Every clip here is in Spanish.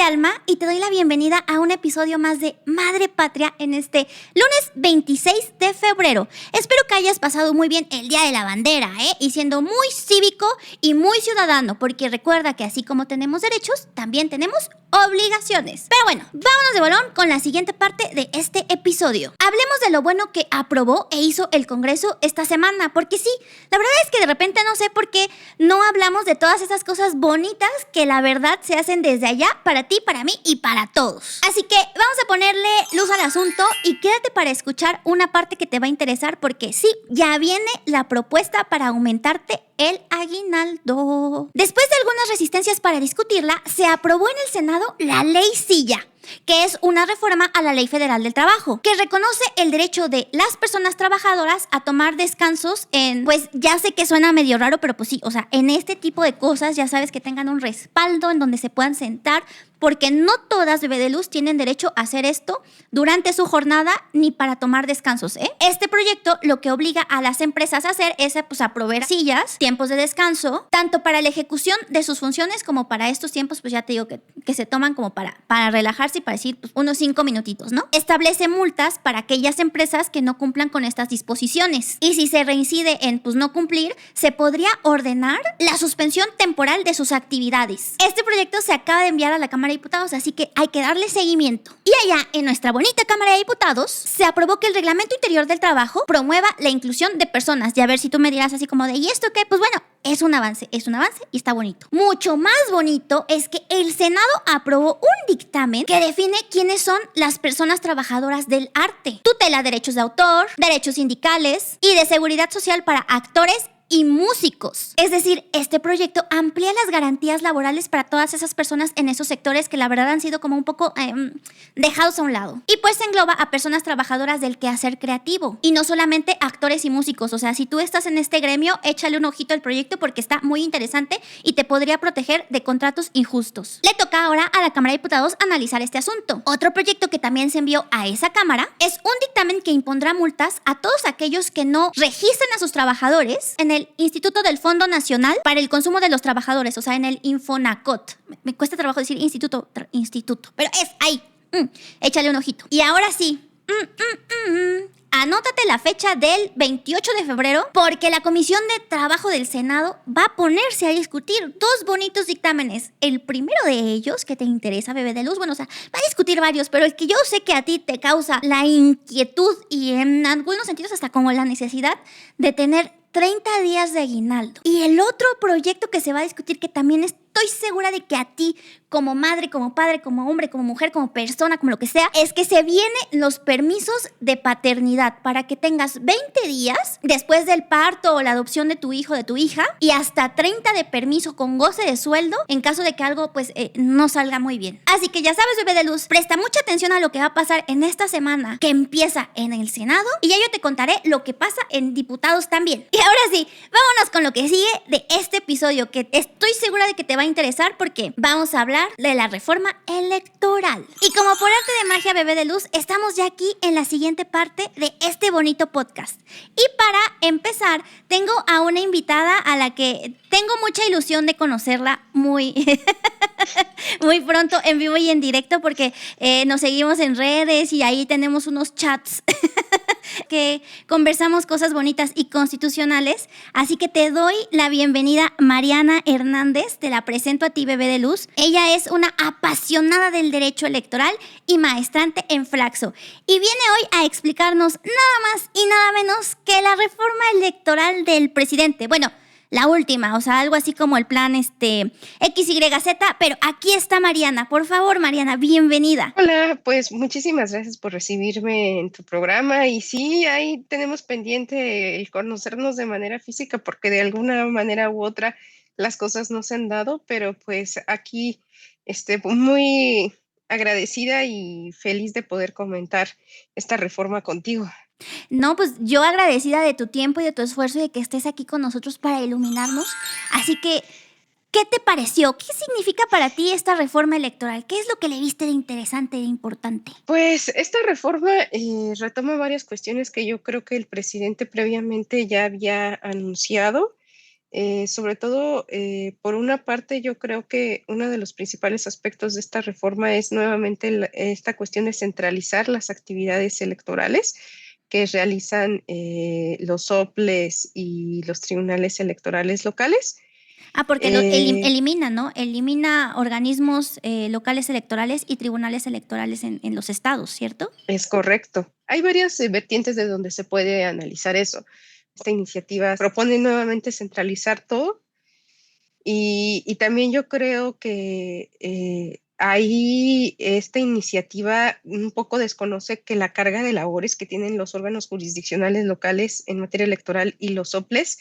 Alma y te doy la bienvenida a un episodio más de Madre Patria en este lunes 26 de febrero. Espero que hayas pasado muy bien el Día de la Bandera, y siendo muy cívico y muy ciudadano, porque recuerda que así como tenemos derechos, también tenemos obligaciones. Pero bueno, vámonos de bolón con la siguiente parte de este episodio. Hablemos de lo bueno que aprobó e hizo el Congreso esta semana, porque sí, la verdad es que de repente no sé por qué no hablamos de todas esas cosas bonitas que la verdad se hacen desde allá para ti, para mí y para todos. Así que vamos a ponerle luz al asunto y quédate para escuchar una parte que te va a interesar, porque sí, ya viene la propuesta para aumentarte el aguinaldo. Después de algunas resistencias para discutirla, se aprobó en el Senado la Ley Silla, que es una reforma a la Ley Federal del Trabajo, que reconoce el derecho de las personas trabajadoras a tomar descansos en, pues ya sé que suena medio raro, pero pues sí, o sea, en este tipo de cosas ya sabes que tengan un respaldo en donde se puedan sentar, porque no todas, bebé de luz, tienen derecho a hacer esto durante su jornada ni para tomar descansos, Este proyecto lo que obliga a las empresas a hacer es pues a proveer sillas, tiempos de descanso, tanto para la ejecución de sus funciones como para estos tiempos, pues ya te digo que se toman como para relajarse y para decir pues, unos 5 minutitos, ¿no? Establece multas para aquellas empresas que no cumplan con estas disposiciones. Y si se reincide en pues no cumplir, se podría ordenar la suspensión temporal de sus actividades. Este proyecto se acaba de enviar a la Cámara de Diputados, así que hay que darle seguimiento. Y allá, en nuestra bonita Cámara de Diputados, se aprobó que el Reglamento Interior del Trabajo promueva la inclusión de personas. Y a ver si tú me dirás así como de, ¿y esto qué? Pues bueno, es un avance y está bonito. Mucho más bonito es que el Senado aprobó un dictamen que define quiénes son las personas trabajadoras del arte. Tutela derechos de autor, derechos sindicales y de seguridad social para actores y músicos. Es decir, este proyecto amplía las garantías laborales para todas esas personas en esos sectores que la verdad han sido como un poco dejados a un lado. Y pues engloba a personas trabajadoras del quehacer creativo y no solamente actores y músicos. O sea, si tú estás en este gremio, échale un ojito al proyecto porque está muy interesante y te podría proteger de contratos injustos. Le toca ahora a la Cámara de Diputados analizar este asunto. Otro proyecto que también se envió a esa Cámara es un dictamen que impondrá multas a todos aquellos que no registren a sus trabajadores en el Instituto del Fondo Nacional para el Consumo de los Trabajadores, o sea, en el Infonacot. Me cuesta trabajo decir instituto, pero es ahí. Échale un ojito. Y ahora sí, anótate la fecha del 28 de febrero porque la Comisión de Trabajo del Senado va a ponerse a discutir dos bonitos dictámenes. El primero de ellos, que te interesa, bebé de luz, bueno, o sea, va a discutir varios, pero el que yo sé que a ti te causa la inquietud y en algunos sentidos hasta como la necesidad de tener 30 días de aguinaldo. Y el otro proyecto que se va a discutir, que también estoy segura de que a ti, como madre, como padre, como hombre, como mujer, como persona, como lo que sea, es que se vienen los permisos de paternidad para que tengas 20 días después del parto o la adopción de tu hijo o de tu hija y hasta 30 de permiso con goce de sueldo en caso de que algo pues no salga muy bien. Así que ya sabes, bebé de luz, presta mucha atención a lo que va a pasar en esta semana que empieza en el Senado y ya yo te contaré lo que pasa en diputados también. Y ahora sí, vámonos con lo que sigue de este episodio, que estoy segura de que te va a interesar porque vamos a hablar de la reforma electoral. Y como por arte de magia, bebé de luz, estamos ya aquí en la siguiente parte de este bonito podcast. Y para empezar, tengo a una invitada a la que tengo mucha ilusión de conocerla muy pronto en vivo y en directo porque nos seguimos en redes y ahí tenemos unos chats que conversamos cosas bonitas y constitucionales. Así que te doy la bienvenida, Mariana Hernández. Te la presento a ti, bebé de luz. Ella es una apasionada del derecho electoral y maestrante en Flaxo. Y viene hoy a explicarnos nada más y nada menos que la reforma electoral del presidente. Bueno, la última, o sea, algo así como el plan XYZ, pero aquí está Mariana. Por favor, Mariana, bienvenida. Hola, pues muchísimas gracias por recibirme en tu programa y sí, ahí tenemos pendiente el conocernos de manera física porque de alguna manera u otra las cosas no se han dado, pero pues aquí muy agradecida y feliz de poder comentar esta reforma contigo. No, pues yo agradecida de tu tiempo y de tu esfuerzo y de que estés aquí con nosotros para iluminarnos. Así que, ¿qué te pareció? ¿Qué significa para ti esta reforma electoral? ¿Qué es lo que le viste de interesante, de importante? Pues esta reforma retoma varias cuestiones que yo creo que el presidente previamente ya había anunciado. Sobre todo, por una parte, yo creo que uno de los principales aspectos de esta reforma es nuevamente esta cuestión de centralizar las actividades electorales que realizan los OPLES y los tribunales electorales locales. Porque elimina, ¿no? Elimina organismos locales electorales y tribunales electorales en los estados, ¿cierto? Es correcto. Hay varias vertientes de donde se puede analizar eso. Esta iniciativa propone nuevamente centralizar todo y también yo creo que ahí esta iniciativa un poco desconoce que la carga de labores que tienen los órganos jurisdiccionales locales en materia electoral y los OPLES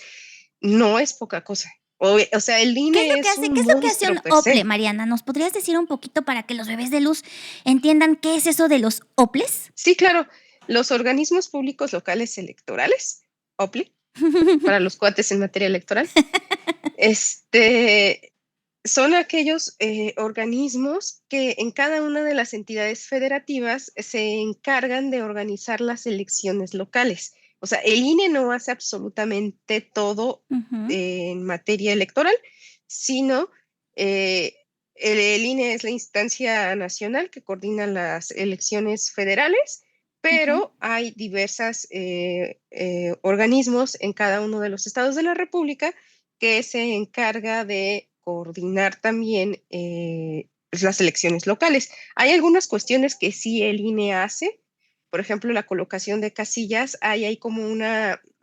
no es poca cosa. O sea, el INE es un ¿Qué es lo que hace monstruo un per OPLE, se. Mariana? ¿Nos podrías decir un poquito para que los bebés de luz entiendan qué es eso de los OPLES? Sí, claro. Los organismos públicos locales electorales, OPLE, para los cuates en materia electoral, son aquellos organismos que en cada una de las entidades federativas se encargan de organizar las elecciones locales. O sea, el INE no hace absolutamente todo en materia electoral, sino el INE es la instancia nacional que coordina las elecciones federales, pero hay diversos organismos en cada uno de los estados de la República que se encarga de coordinar también las elecciones locales. Hay algunas cuestiones que sí el INE hace, por ejemplo, la colocación de casillas, hay como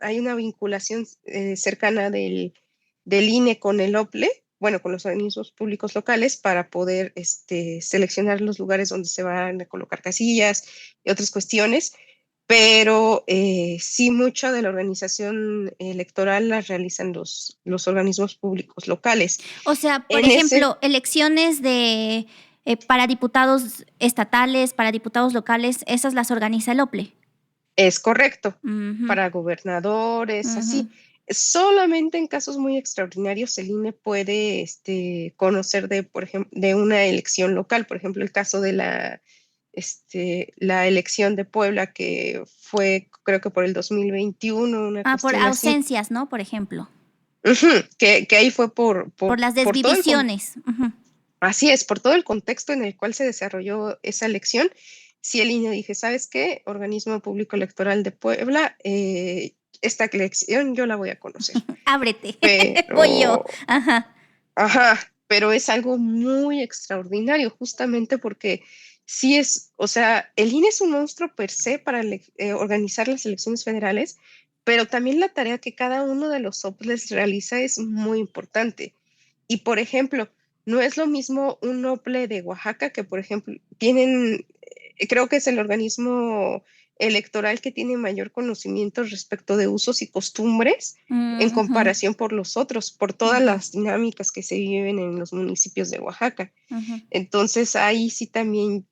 hay una vinculación cercana del INE con el OPLE, bueno, con los organismos públicos locales para poder seleccionar los lugares donde se van a colocar casillas y otras cuestiones, pero sí mucha de la organización electoral la realizan los organismos públicos locales. O sea, por ejemplo, elecciones para diputados estatales, para diputados locales, esas las organiza el OPLE. Es correcto, para gobernadores, así. Solamente en casos muy extraordinarios el INE puede conocer por ejemplo, de una elección local, por ejemplo, el caso de la elección de Puebla que fue, creo que por el 2021, una por cuestión así. ausencias, ¿no? Por ejemplo. Que ahí fue por las por todo desdivisiones. Así es, por todo el contexto en el cual se desarrolló esa elección. Si el INE dije, ¿sabes qué? Organismo Público Electoral de Puebla, esta elección yo la voy a conocer. Ábrete, Pero, voy yo. Pero es algo muy extraordinario, justamente porque sí es, o sea, el INE es un monstruo per se para organizar las elecciones federales, pero también la tarea que cada uno de los OPLES realiza es muy importante. Y, por ejemplo, no es lo mismo un OPLE de Oaxaca que, por ejemplo, creo que es el organismo electoral que tiene mayor conocimiento respecto de usos y costumbres en comparación por los otros, por todas las dinámicas que se viven en los municipios de Oaxaca. Entonces, ahí sí también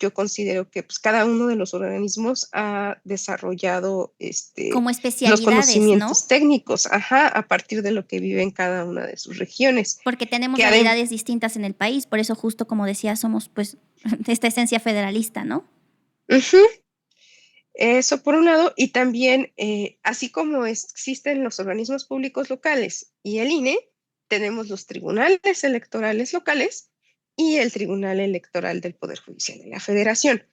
yo considero que pues, cada uno de los organismos ha desarrollado como los especialidades, conocimientos ¿no? técnicos, a partir de lo que vive en cada una de sus regiones. Porque tenemos realidades distintas en el país, por eso justo como decía, somos pues de esta esencia federalista, ¿no? Eso por un lado, y también, así como existen los organismos públicos locales y el INE, tenemos los tribunales electorales locales y el Tribunal Electoral del Poder Judicial de la Federación.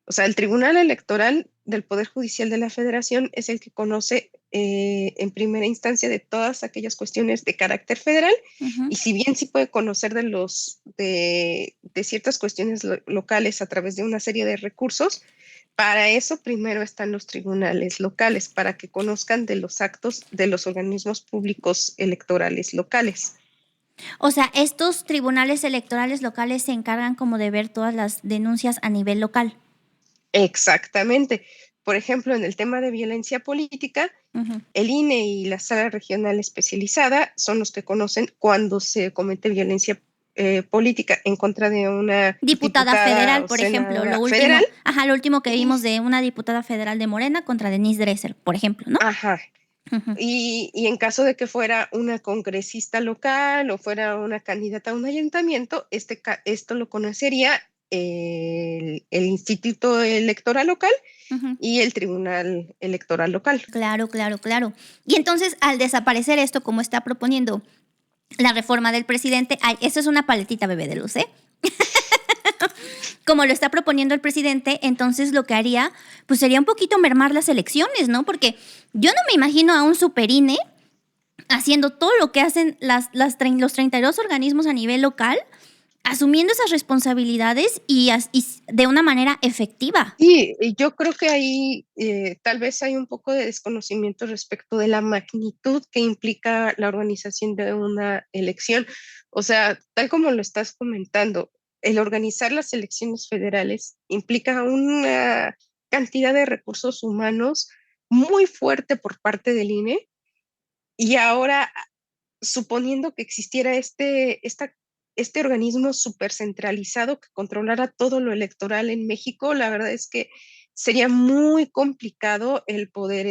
O sea, el Tribunal Electoral del Poder Judicial de la Federación es el que conoce en primera instancia de todas aquellas cuestiones de carácter federal, y si bien sí puede conocer de ciertas cuestiones locales a través de una serie de recursos, para eso primero están los tribunales locales, para que conozcan de los actos de los organismos públicos electorales locales. O sea, estos tribunales electorales locales se encargan como de ver todas las denuncias a nivel local. Exactamente. Por ejemplo, en el tema de violencia política, el INE y la Sala Regional Especializada son los que conocen cuando se comete violencia política en contra de una diputada federal, por ejemplo, lo último que vimos de una diputada federal de Morena contra Denise Dresser, por ejemplo, ¿no? Y en caso de que fuera una congresista local o fuera una candidata a un ayuntamiento, esto lo conocería el Instituto Electoral Local Ujú. y el Tribunal Electoral Local. Claro, claro, claro. Y entonces, al desaparecer esto, como está proponiendo la reforma del presidente, ay, eso es una paletita bebé de luz, ¿eh? Como lo está proponiendo el presidente, entonces lo que haría, pues sería un poquito mermar las elecciones, ¿no? Porque yo no me imagino a un super INE haciendo todo lo que hacen los 32 organismos a nivel local, asumiendo esas responsabilidades y de una manera efectiva. Y yo creo que ahí tal vez hay un poco de desconocimiento respecto de la magnitud que implica la organización de una elección. O sea, tal como lo estás comentando, el organizar las elecciones federales implica una cantidad de recursos humanos muy fuerte por parte del INE. Y ahora, suponiendo que existiera este organismo súper centralizado que controlara todo lo electoral en México, la verdad es que sería muy complicado el poder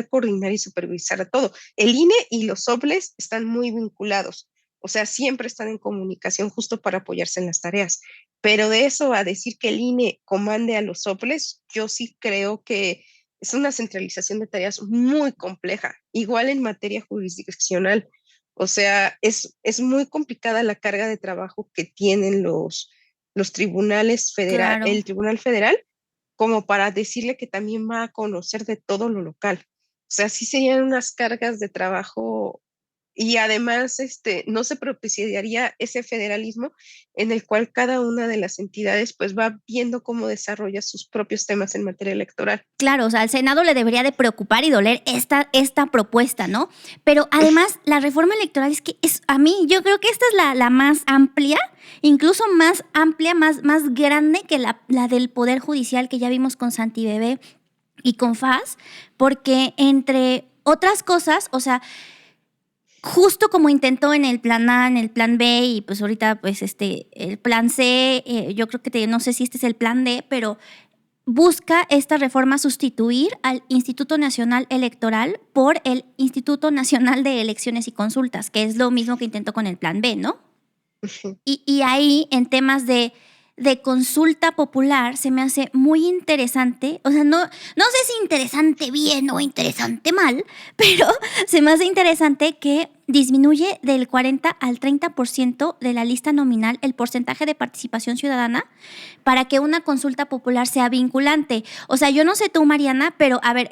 coordinar y supervisar a todo. El INE y los OBLES están muy vinculados, o sea, siempre están en comunicación justo para apoyarse en las tareas. Pero de eso a decir que el INE comande a los OBLES, yo sí creo que es una centralización de tareas muy compleja, igual en materia jurisdiccional. O sea, es muy complicada la carga de trabajo que tienen los tribunales federal, Claro. el Tribunal Federal, como para decirle que también va a conocer de todo lo local. O sea, sí serían unas cargas de trabajo y además no se propiciaría ese federalismo en el cual cada una de las entidades pues va viendo cómo desarrolla sus propios temas en materia electoral. Claro, o sea, al Senado le debería de preocupar y doler esta propuesta, ¿no? Pero además, la reforma electoral es que a mí, yo creo que esta es la más amplia, incluso más amplia, más grande que la del Poder Judicial que ya vimos con Santibebé y con FAS, porque entre otras cosas, o sea, justo como intentó en el plan A, en el plan B y pues ahorita pues el plan C, yo creo que no sé si este es el plan D, pero busca esta reforma sustituir al Instituto Nacional Electoral por el Instituto Nacional de Elecciones y Consultas, que es lo mismo que intentó con el plan B, ¿no? Y ahí, en temas de consulta popular, se me hace muy interesante. O sea, no sé si interesante bien o interesante mal, pero se me hace interesante que disminuye del 40 al 30% de la lista nominal el porcentaje de participación ciudadana para que una consulta popular sea vinculante. O sea, yo no sé tú, Mariana, pero a ver,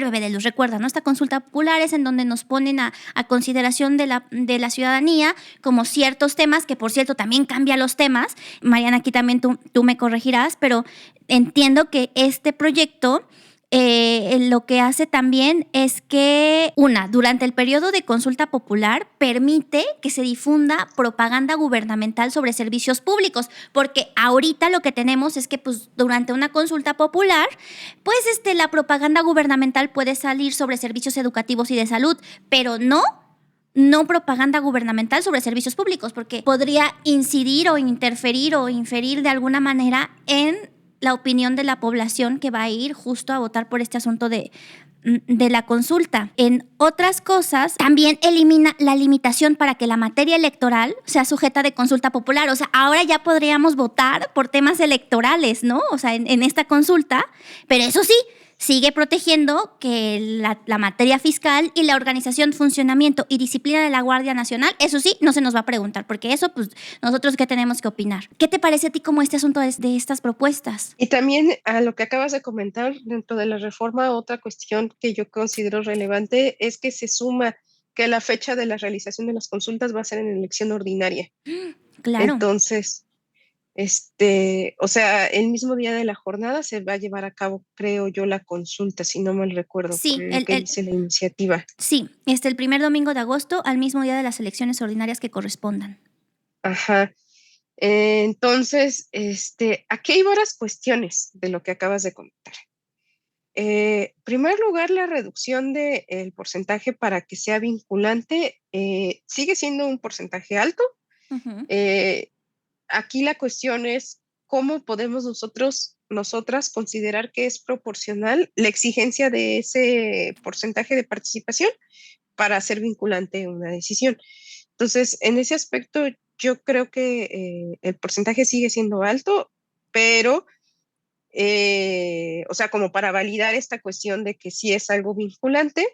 bebé de luz, recuerda, ¿no? Esta consulta popular es en donde nos ponen a consideración de la ciudadanía como ciertos temas, que por cierto también cambia los temas. Mariana, aquí también tú me corregirás, pero entiendo que este proyecto lo que hace también es que, durante el periodo de consulta popular, permite que se difunda propaganda gubernamental sobre servicios públicos, porque ahorita lo que tenemos es que, pues, durante una consulta popular, pues, la propaganda gubernamental puede salir sobre servicios educativos y de salud, pero no propaganda gubernamental sobre servicios públicos, porque podría incidir o interferir o inferir de alguna manera en la opinión de la población que va a ir justo a votar por este asunto de la consulta. En otras cosas, también elimina la limitación para que la materia electoral sea sujeta de consulta popular. O sea, ahora ya podríamos votar por temas electorales, ¿no? O sea, en esta consulta, pero eso sí, sigue protegiendo que la materia fiscal y la organización, funcionamiento y disciplina de la Guardia Nacional, eso sí, no se nos va a preguntar, porque eso, pues, nosotros qué tenemos que opinar. ¿Qué te parece a ti como este asunto de estas propuestas? Y también a lo que acabas de comentar, dentro de la reforma, otra cuestión que yo considero relevante es que se suma que la fecha de la realización de las consultas va a ser en elección ordinaria. Claro. Entonces, o sea, el mismo día de la jornada se va a llevar a cabo, creo yo, la consulta, si no mal recuerdo, por Sí, lo que dice la iniciativa. sí, el primer domingo de agosto al mismo día de las elecciones ordinarias que correspondan. Ajá. Entonces, aquí hay varias cuestiones de lo que acabas de comentar. Primer lugar, la reducción del porcentaje para que sea vinculante sigue siendo un porcentaje alto. Ujú. Eh, Aquí la cuestión es cómo podemos nosotras considerar que es proporcional la exigencia de ese porcentaje de participación para hacer vinculante una decisión. Entonces, en ese aspecto, yo creo que el porcentaje sigue siendo alto, pero, o sea, como para validar esta cuestión de que sí es algo vinculante,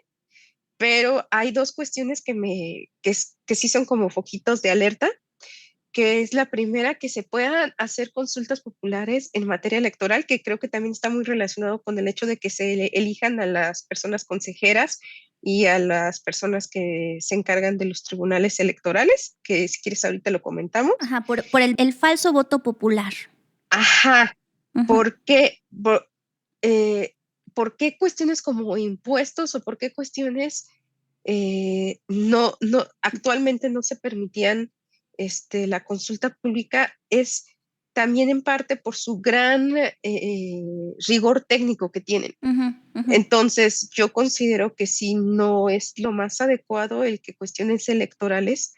pero hay dos cuestiones que sí son como foquitos de alerta, que es la primera, que se puedan hacer consultas populares en materia electoral, que creo que también está muy relacionado con el hecho de que elijan a las personas consejeras y a las personas que se encargan de los tribunales electorales, que si quieres ahorita lo comentamos. Ajá, por el falso voto popular. Ajá, Ujú, ¿por qué? Eh, ¿Por qué cuestiones como impuestos o por qué cuestiones actualmente no se permitían la consulta pública? Es también en parte por su gran rigor técnico que tienen. ujú, ujú. Entonces, yo considero que sí no es lo más adecuado el que cuestiones electorales,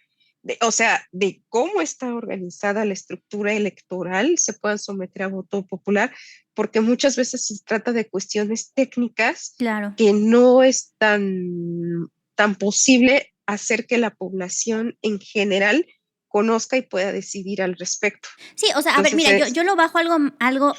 o sea, de cómo está organizada la estructura electoral, se puedan someter a voto popular, porque muchas veces se trata de cuestiones técnicas Claro. que no es tan posible hacer que la población en general conozca y pueda decidir al respecto. Sí, o sea, a ver, Entonces, mira, yo lo bajo algo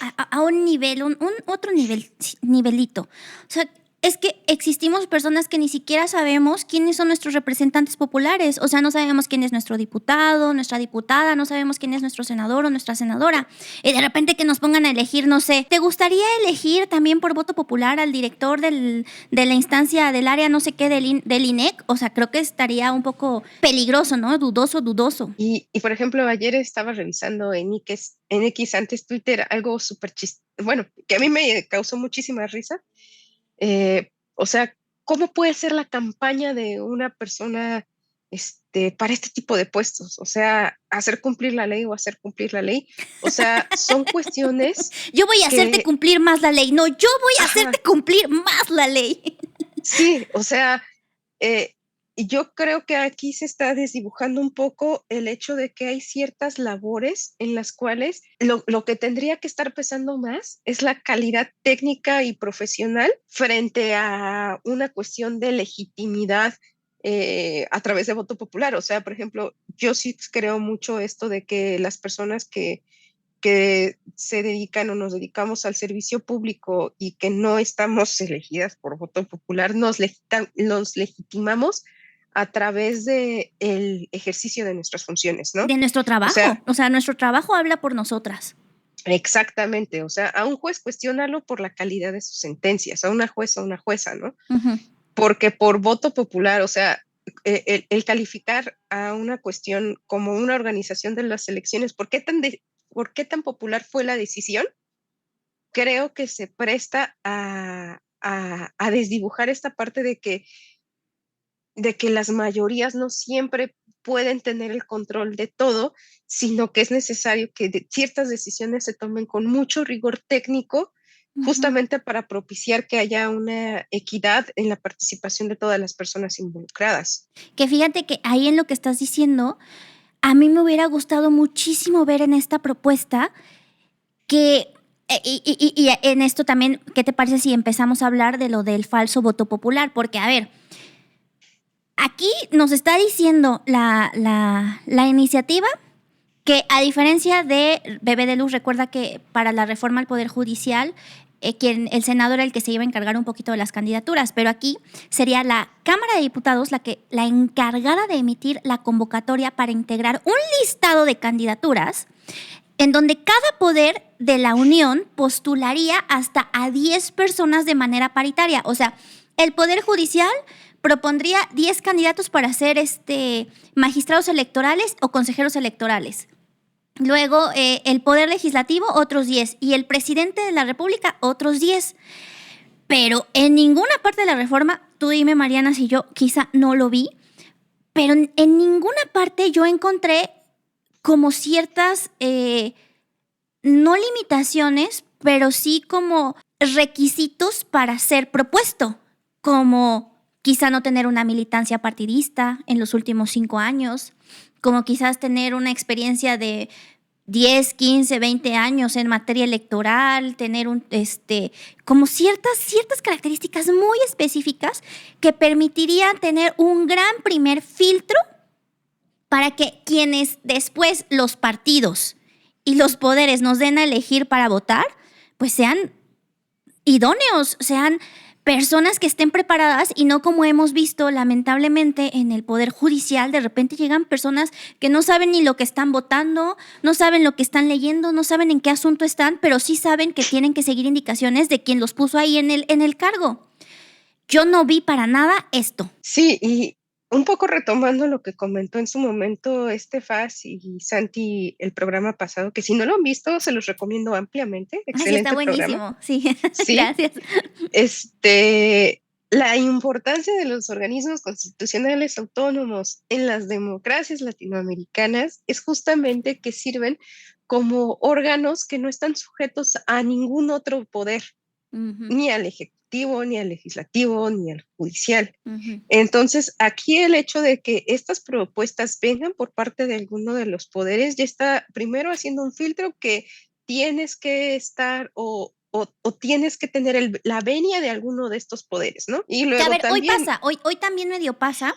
a un nivel, un otro nivel, sí, nivelito. O sea, es que existimos personas que ni siquiera sabemos quiénes son nuestros representantes populares. O sea, no sabemos quién es nuestro diputado, nuestra diputada, no sabemos quién es nuestro senador o nuestra senadora. Y de repente que nos pongan a elegir, no sé, ¿te gustaría elegir también por voto popular al director de la instancia del área no sé qué del INEC? O sea, creo que estaría un poco peligroso, ¿no? Dudoso, dudoso. y por ejemplo, ayer estaba revisando en X, antes Twitter, algo súper bueno, que a mí me causó muchísima risa. O sea, ¿cómo puede ser la campaña de una persona para este tipo de puestos? O sea, hacer cumplir la ley o hacer cumplir la ley. O sea, son cuestiones Yo voy a hacerte que, cumplir más la ley. No, yo voy a ajá, hacerte cumplir más la ley. sí, o sea, eh, y yo creo que aquí se está desdibujando un poco el hecho de que hay ciertas labores en las cuales lo que tendría que estar pesando más es la calidad técnica y profesional frente a una cuestión de legitimidad a través de voto popular. O sea, por ejemplo, yo sí creo mucho esto de que las personas que se dedican o nos dedicamos al servicio público y que no estamos elegidas por voto popular, nos legitimamos a través de el ejercicio de nuestras funciones, ¿no? De nuestro O sea, trabajo. O sea, nuestro trabajo habla por nosotras. exactamente, o sea, a un juez cuestiónalo por la calidad de sus sentencias, a una jueza o una jueza, ¿no? Ujú. Porque por voto popular, o sea, el calificar a una cuestión como una organización de las elecciones, ¿por qué tan popular fue la decisión? Creo que se presta a desdibujar esta parte de que las mayorías no siempre pueden tener el control de todo, sino que es necesario que ciertas decisiones se tomen con mucho rigor técnico, Ujú. justamente para propiciar que haya una equidad en la participación de todas las personas involucradas. Que fíjate que ahí en lo que estás diciendo, a mí me hubiera gustado muchísimo ver en esta propuesta que, y en esto también, ¿qué te parece si empezamos a hablar de lo del falso voto popular? Porque, a ver, aquí nos está diciendo la iniciativa que a diferencia de Bebé de Luz, recuerda que para la reforma al Poder Judicial, el Senado era el que se iba a encargar un poquito de las candidaturas, pero aquí sería la Cámara de Diputados la encargada de emitir la convocatoria para integrar un listado de candidaturas en donde cada poder de la Unión postularía hasta a 10 personas de manera paritaria. O sea, el Poder Judicial propondría 10 candidatos para ser magistrados electorales o consejeros electorales. Luego, el Poder Legislativo, otros 10. Y el Presidente de la República, otros 10. Pero en ninguna parte de la reforma, tú dime, Mariana, si yo quizá no lo vi, pero en ninguna parte yo encontré como ciertas, no limitaciones, pero sí como requisitos para ser propuesto, como quizá no tener una militancia partidista en los últimos 5 años, como quizás tener una experiencia de 10, 15, 20 años en materia electoral, tener como ciertas características muy específicas que permitirían tener un gran primer filtro para que quienes después los partidos y los poderes nos den a elegir para votar, pues sean idóneos, sean personas que estén preparadas y no como hemos visto lamentablemente en el Poder Judicial, de repente llegan personas que no saben ni lo que están votando, no saben lo que están leyendo, no saben en qué asunto están, pero sí saben que tienen que seguir indicaciones de quien los puso ahí en el cargo. Yo no vi para nada esto. Sí, y un poco retomando lo que comentó en su momento Faz y Santi el programa pasado, que si no lo han visto, se los recomiendo ampliamente. Ay, sí, está Excelente programa. buenísimo. Sí, Sí, gracias. la importancia de los organismos constitucionales autónomos en las democracias latinoamericanas es justamente que sirven como órganos que no están sujetos a ningún otro poder, Ujú, ni al ejecutivo, ni al legislativo, ni al judicial. ujú. Entonces, aquí el hecho de que estas propuestas vengan por parte de alguno de los poderes ya está primero haciendo un filtro que tienes que estar o tienes que tener la venia de alguno de estos poderes, ¿no? Y Que a luego ver, hoy también, pasa, hoy también medio pasa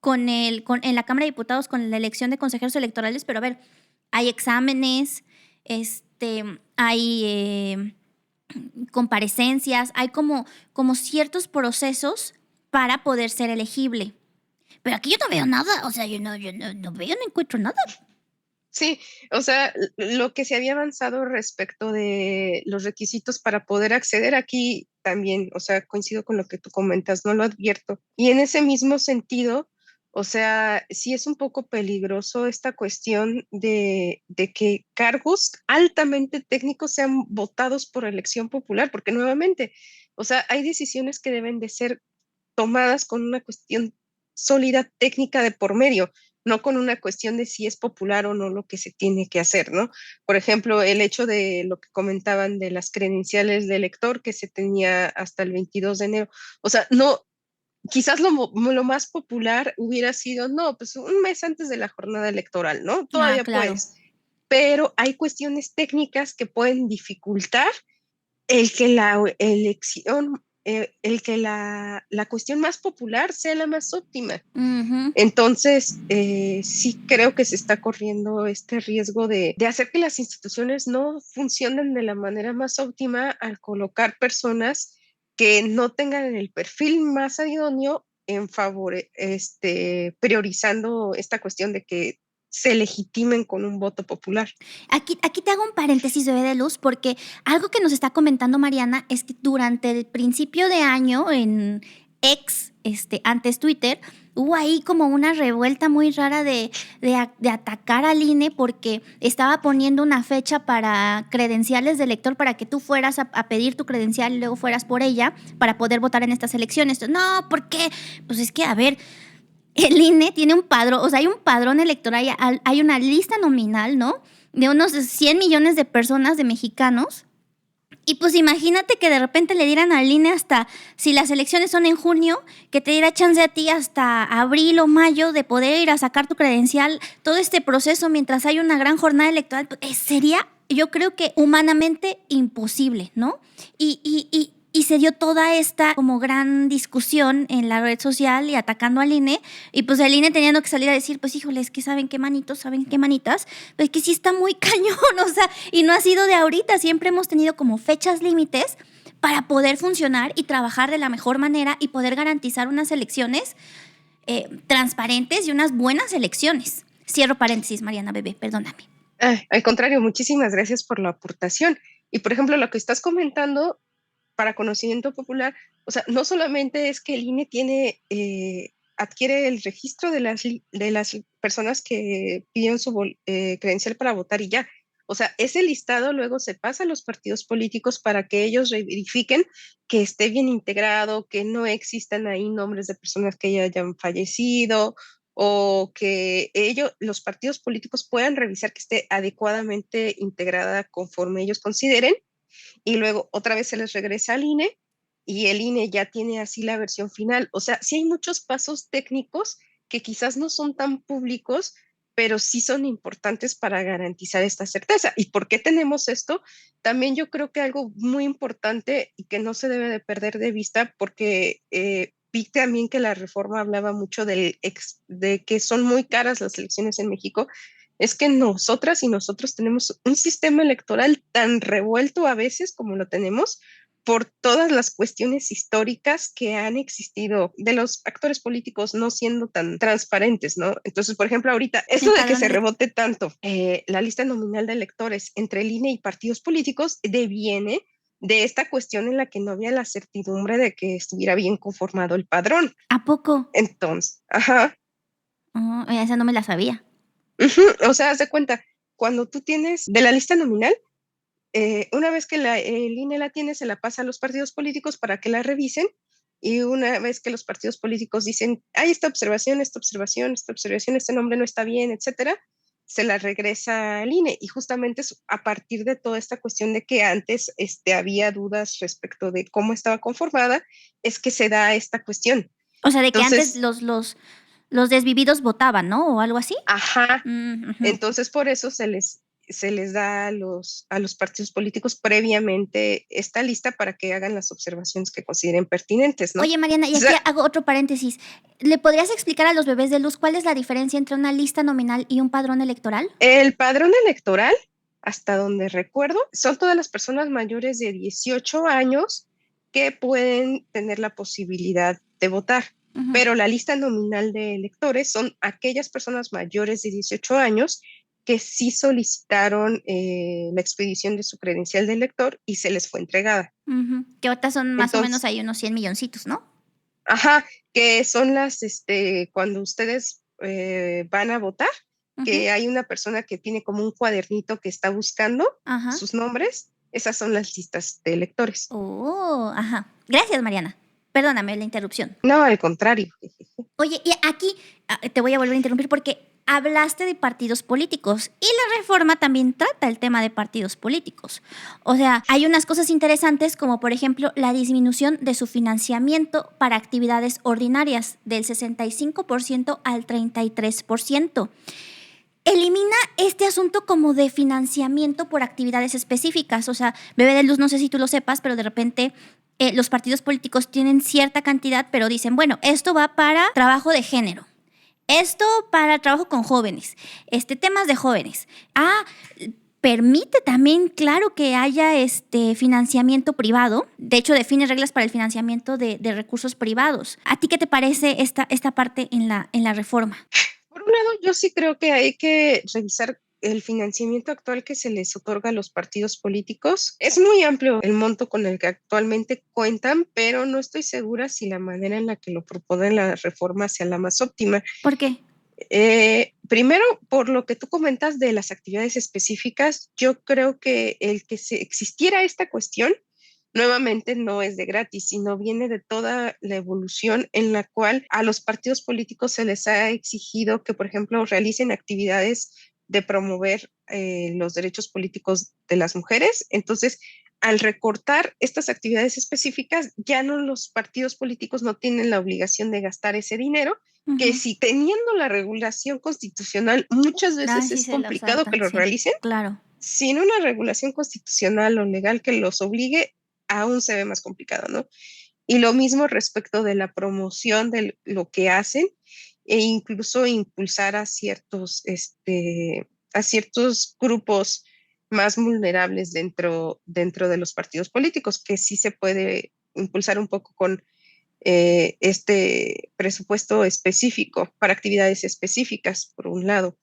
en la Cámara de Diputados con la elección de consejeros electorales, pero a ver, hay exámenes, hay comparecencias, hay como ciertos procesos para poder ser elegible. Pero aquí yo no veo nada, o sea, yo no veo, no encuentro nada. sí, o sea, lo que se había avanzado respecto de los requisitos para poder acceder aquí también, o sea, coincido con lo que tú comentas, no lo advierto. Y en ese mismo sentido, o sea, sí es un poco peligroso esta cuestión de que cargos altamente técnicos sean votados por elección popular, porque nuevamente, o sea, hay decisiones que deben de ser tomadas con una cuestión sólida técnica de por medio, no con una cuestión de si es popular o no lo que se tiene que hacer, ¿no? Por ejemplo, el hecho de lo que comentaban de las credenciales de elector que se tenía hasta el 22 de enero, o sea, no, quizás lo más popular hubiera sido, no, pues un mes antes de la jornada electoral, ¿no? Ah, Todavía claro. puedes, pero hay cuestiones técnicas que pueden dificultar el que la elección, el que la cuestión más popular sea la más óptima. Ujú. Entonces, sí creo que se está corriendo este riesgo de hacer que las instituciones no funcionen de la manera más óptima al colocar personas que no tengan el perfil más idóneo en favor, priorizando esta cuestión de que se legitimen con un voto popular. Aquí te hago un paréntesis, bebé de luz, porque algo que nos está comentando Mariana es que durante el principio de año en X, antes Twitter, hubo ahí como una revuelta muy rara de atacar al INE porque estaba poniendo una fecha para credenciales de elector para que tú fueras a pedir tu credencial y luego fueras por ella para poder votar en estas elecciones. No, ¿por qué? Pues es que, a ver, el INE tiene un padrón, o sea, hay un padrón electoral, hay una lista nominal, ¿no? De unos 100 millones de personas, de mexicanos. Y pues imagínate que de repente le dieran al INE hasta, si las elecciones son en junio, que te diera chance a ti hasta abril o mayo de poder ir a sacar tu credencial, todo este proceso mientras hay una gran jornada electoral, pues, sería, yo creo que humanamente imposible, ¿no? Y se dio toda esta como gran discusión en la red social y atacando al INE, y pues el INE teniendo que salir a decir, pues híjole, es que saben qué manitos, saben qué manitas, pues que sí está muy cañón, o sea, y no ha sido de ahorita, siempre hemos tenido como fechas límites para poder funcionar y trabajar de la mejor manera y poder garantizar unas elecciones transparentes y unas buenas elecciones. Cierro paréntesis, Mariana Bebé, perdóname. Al contrario, muchísimas gracias por la aportación. Y por ejemplo, lo que estás comentando para conocimiento popular, o sea, no solamente es que el INE adquiere el registro de las personas que pidieron su credencial para votar y ya. O sea, ese listado luego se pasa a los partidos políticos para que ellos verifiquen que esté bien integrado, que no existan ahí nombres de personas que ya hayan fallecido o que los partidos políticos puedan revisar que esté adecuadamente integrada conforme ellos consideren y luego otra vez se les regresa al INE y el INE ya tiene así la versión final. O sea, sí hay muchos pasos técnicos que quizás no son tan públicos, pero sí son importantes para garantizar esta certeza. ¿Y por qué tenemos esto? También yo creo que algo muy importante y que no se debe de perder de vista porque vi también que la reforma hablaba mucho de que son muy caras las elecciones en México. Es que nosotras y nosotros tenemos un sistema electoral tan revuelto a veces como lo tenemos por todas las cuestiones históricas que han existido de los actores políticos no siendo tan transparentes, ¿no? Entonces, por ejemplo, ahorita, esto de que se rebote tanto la lista nominal de electores entre el INE y partidos políticos deviene de esta cuestión en la que no había la certidumbre de que estuviera bien conformado el padrón. ¿A poco? Entonces, ajá. Esa no me la sabía. O sea, haz de cuenta, cuando tú tienes de la lista nominal, una vez que el INE la tiene, se la pasa a los partidos políticos para que la revisen. Y una vez que los partidos políticos dicen, hay esta observación, esta observación, esta observación, este nombre no está bien, etcétera, se la regresa al INE. Y justamente es a partir de toda esta cuestión de que antes había dudas respecto de cómo estaba conformada, es que se da esta cuestión. O sea, de que Entonces, antes los desvividos votaban, ¿no? ¿O algo así? ajá. Uh-huh. Entonces, por eso se les da a los partidos políticos previamente esta lista para que hagan las observaciones que consideren pertinentes, ¿no? Oye, Mariana, y aquí hago otro paréntesis. ¿Le podrías explicar a los bebés de luz cuál es la diferencia entre una lista nominal y un padrón electoral? El padrón electoral, hasta donde recuerdo, son todas las personas mayores de 18 años que pueden tener la posibilidad de votar. Uh-huh. Pero la lista nominal de electores son aquellas personas mayores de 18 años que sí solicitaron la expedición de su credencial de elector y se les fue entregada. Uh-huh. Que ahorita son más o menos ahí unos 100 milloncitos, ¿no? Ajá, que son cuando ustedes van a votar, uh-huh, que hay una persona que tiene como un cuadernito que está buscando sus nombres, esas son las listas de electores. Oh, ajá. Gracias, Mariana. Perdóname la interrupción. No, al contrario. Oye, y aquí te voy a volver a interrumpir porque hablaste de partidos políticos y la reforma también trata el tema de partidos políticos. O sea, hay unas cosas interesantes como por ejemplo la disminución de su financiamiento para actividades ordinarias del 65% al 33%. Elimina este asunto como de financiamiento por actividades específicas. O sea, Bebé de Luz, no sé si tú lo sepas, pero de repente los partidos políticos tienen cierta cantidad, pero dicen, bueno, esto va para trabajo de género. Esto para trabajo con jóvenes, temas de jóvenes. Permite también, claro, que haya financiamiento privado. De hecho, define reglas para el financiamiento de recursos privados. ¿A ti qué te parece esta parte en la reforma? Por un lado, yo sí creo que hay que revisar el financiamiento actual que se les otorga a los partidos políticos. Es muy amplio el monto con el que actualmente cuentan, pero no estoy segura si la manera en la que lo proponen la reforma sea la más óptima. ¿Por qué? Primero, por lo que tú comentas de las actividades específicas, yo creo que el que existiera esta cuestión nuevamente no es de gratis, sino viene de toda la evolución en la cual a los partidos políticos se les ha exigido que, por ejemplo, realicen actividades de promover los derechos políticos de las mujeres. Entonces, al recortar estas actividades específicas, ya no los partidos políticos no tienen la obligación de gastar ese dinero, uh-huh, que si teniendo la regulación constitucional muchas veces es complicado que lo realicen. Claro. Sin una regulación constitucional o legal que los obligue, aún se ve más complicado, ¿no? Y lo mismo respecto de la promoción de lo que hacen e incluso impulsar a ciertos grupos más vulnerables dentro de los partidos políticos, que sí se puede impulsar un poco con este presupuesto específico para actividades específicas, por un lado.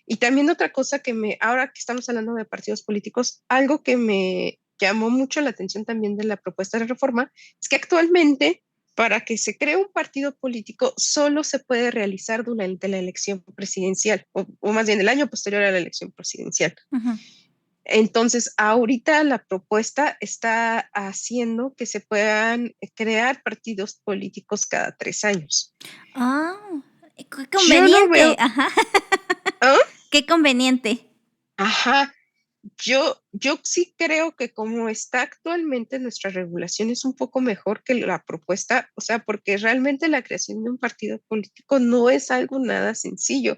Y también otra cosa ahora que estamos hablando de partidos políticos, algo que me llamó mucho la atención también de la propuesta de reforma es que actualmente para que se cree un partido político solo se puede realizar durante la elección presidencial o más bien el año posterior a la elección presidencial. Uh-huh. Entonces, ahorita la propuesta está haciendo que se puedan crear partidos políticos cada 3 años. Qué conveniente. Veo... Ajá. ¿Ah? Qué conveniente. Ajá. Yo sí creo que como está actualmente nuestra regulación es un poco mejor que la propuesta, o sea, porque realmente la creación de un partido político no es algo nada sencillo.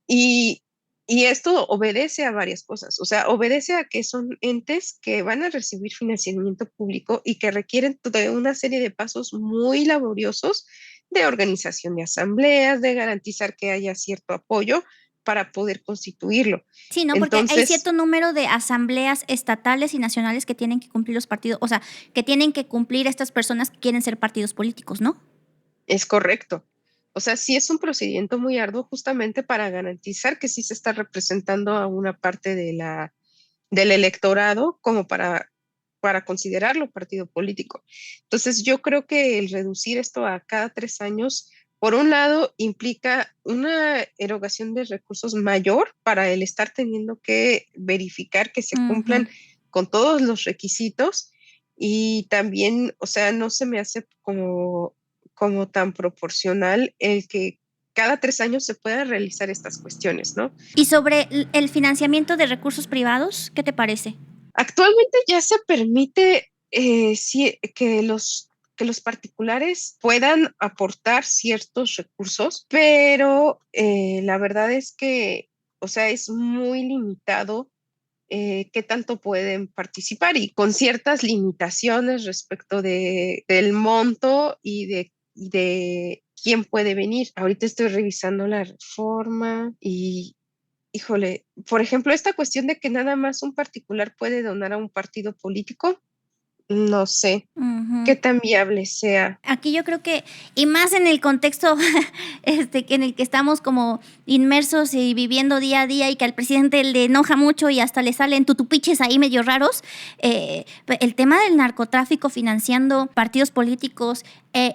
Y Y esto obedece a varias cosas, o sea, obedece a que son entes que van a recibir financiamiento público y que requieren de una serie de pasos muy laboriosos de organización de asambleas, de garantizar que haya cierto apoyo para poder constituirlo. Sí, ¿no? Porque hay Entonces, cierto número de asambleas estatales y nacionales que tienen que cumplir los partidos, o sea, que tienen que cumplir estas personas que quieren ser partidos políticos, ¿no? es correcto. O sea, sí es un procedimiento muy arduo justamente para garantizar que sí se está representando a una parte de del electorado como para considerarlo partido político. Entonces, yo creo que el reducir esto a cada 3 años, por un lado, implica una erogación de recursos mayor para el estar teniendo que verificar que se Ujú. cumplan con todos los requisitos y también, o sea, no se me hace como tan proporcional el que cada 3 años se puedan realizar estas cuestiones, ¿no? Y sobre el financiamiento de recursos privados, ¿qué te parece? Actualmente ya se permite sí, que los particulares puedan aportar ciertos recursos, pero la verdad es que, o sea, es muy limitado qué tanto pueden participar y con ciertas limitaciones respecto del monto y de quién puede venir. Ahorita estoy revisando la reforma y híjole, por ejemplo, esta cuestión de que nada más un particular puede donar a un partido político, no sé Ujú. qué tan viable sea. Aquí yo creo que, y más en el contexto en el que estamos como inmersos y viviendo día a día y que al presidente le enoja mucho y hasta le salen tutupiches ahí medio raros, el tema del narcotráfico financiando partidos políticos,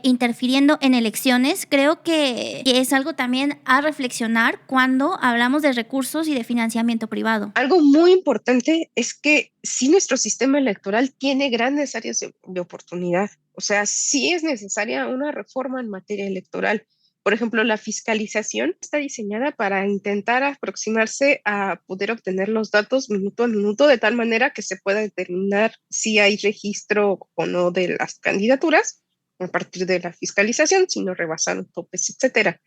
interfiriendo en elecciones, creo que es algo también a reflexionar cuando hablamos de recursos y de financiamiento privado. Algo muy importante es que sí nuestro sistema electoral tiene grandes áreas de oportunidad. O sea, sí es necesaria una reforma en materia electoral. Por ejemplo, la fiscalización está diseñada para intentar aproximarse a poder obtener los datos minuto a minuto de tal manera que se pueda determinar si hay registro o no de las candidaturas a partir de la fiscalización, si no rebasaron topes, etcétera.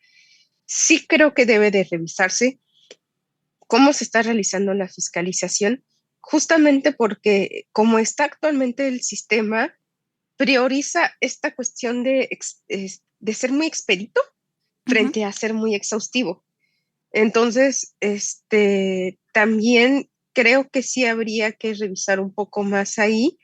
Sí creo que debe de revisarse cómo se está realizando la fiscalización, justamente porque como está actualmente el sistema, prioriza esta cuestión de ser muy expedito Ujú. frente a ser muy exhaustivo. Entonces, también creo que sí habría que revisar un poco más ahí,